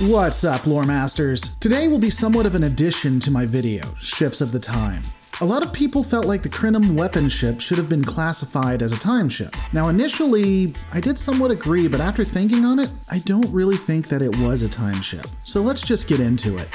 What's up, lore masters? Today will be somewhat of an addition to my video, Ships of the Time. A lot of people felt like the Krenim Weapon Ship should have been classified as a time ship. Now initially, I did somewhat agree, but after thinking on it, I don't really think that it was a time ship. So let's just get into it.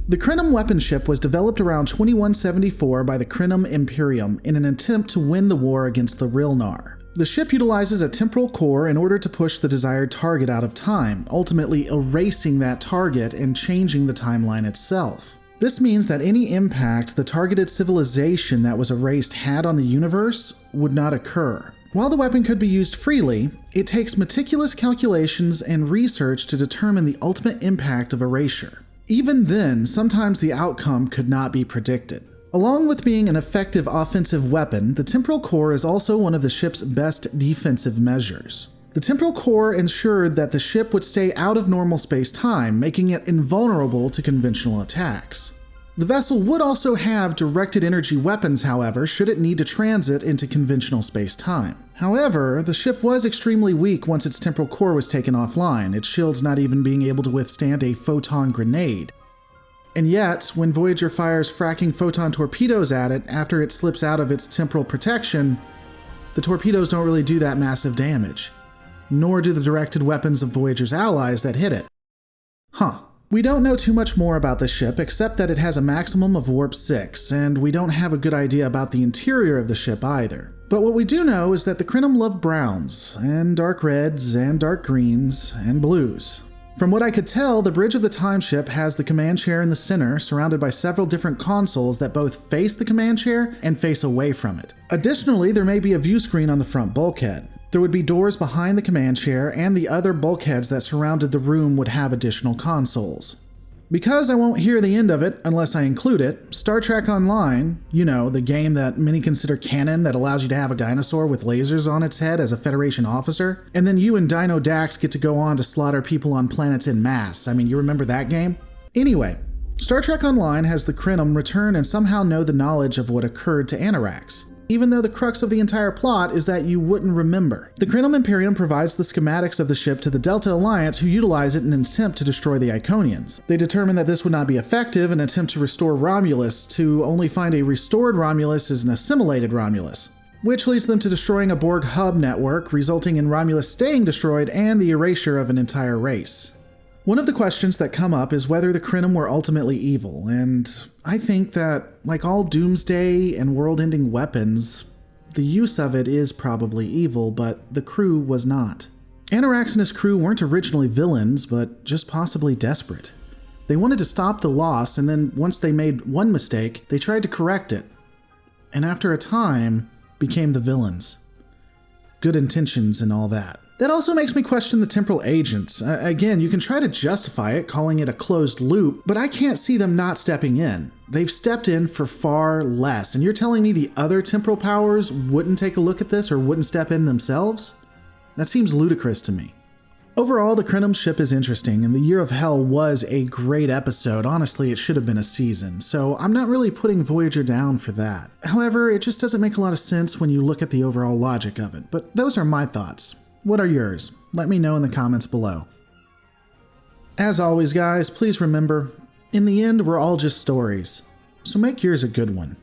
The Krenim Weapon Ship was developed around 2174 by the Krenim Imperium in an attempt to win the war against the Rilnar. The ship utilizes a temporal core in order to push the desired target out of time, ultimately erasing that target and changing the timeline itself. This means that any impact the targeted civilization that was erased had on the universe would not occur. While the weapon could be used freely, it takes meticulous calculations and research to determine the ultimate impact of erasure. Even then, sometimes the outcome could not be predicted. Along with being an effective offensive weapon, the temporal core is also one of the ship's best defensive measures. The temporal core ensured that the ship would stay out of normal space-time, making it invulnerable to conventional attacks. The vessel would also have directed energy weapons, however, should it need to transit into conventional space-time. However, the ship was extremely weak once its temporal core was taken offline, its shields not even being able to withstand a photon grenade. And yet, when Voyager fires fracking photon torpedoes at it after it slips out of its temporal protection, the torpedoes don't really do that massive damage. Nor do the directed weapons of Voyager's allies that hit it. We don't know too much more about the ship except that it has a maximum of warp 6, and we don't have a good idea about the interior of the ship either. But what we do know is that the Krenim love browns, and dark reds, and dark greens, and blues. From what I could tell, the bridge of the time ship has the command chair in the center, surrounded by several different consoles that both face the command chair and face away from it. Additionally, there may be a view screen on the front bulkhead. There would be doors behind the command chair, and the other bulkheads that surrounded the room would have additional consoles. Because I won't hear the end of it unless I include it, Star Trek Online, you know, the game that many consider canon that allows you to have a dinosaur with lasers on its head as a Federation officer, and then you and Dino Dax get to go on to slaughter people on planets en masse. I mean, you remember that game? Anyway, Star Trek Online has the Krenim return and somehow know the knowledge of what occurred to Annorax, even though the crux of the entire plot is that you wouldn't remember. The Krenim Imperium provides the schematics of the ship to the Delta Alliance, who utilize it in an attempt to destroy the Iconians. They determine that this would not be effective and attempt to restore Romulus, to only find a restored Romulus is an assimilated Romulus, which leads them to destroying a Borg hub network, resulting in Romulus staying destroyed and the erasure of an entire race. One of the questions that come up is whether the Krenim were ultimately evil, and I think that, like all doomsday and world-ending weapons, the use of it is probably evil, but the crew was not. Annorax and his crew weren't originally villains, but just possibly desperate. They wanted to stop the loss, and then once they made one mistake, they tried to correct it, and after a time, became the villains. Good intentions and all that. That also makes me question the temporal agents. Again, you can try to justify it, calling it a closed loop, but I can't see them not stepping in. They've stepped in for far less, and you're telling me the other temporal powers wouldn't take a look at this or wouldn't step in themselves? That seems ludicrous to me. Overall, the Krenim ship is interesting, and the Year of Hell was a great episode. Honestly, it should have been a season, so I'm not really putting Voyager down for that. However, it just doesn't make a lot of sense when you look at the overall logic of it, but those are my thoughts. What are yours? Let me know in the comments below. As always, guys, please remember, in the end, we're all just stories, so make yours a good one.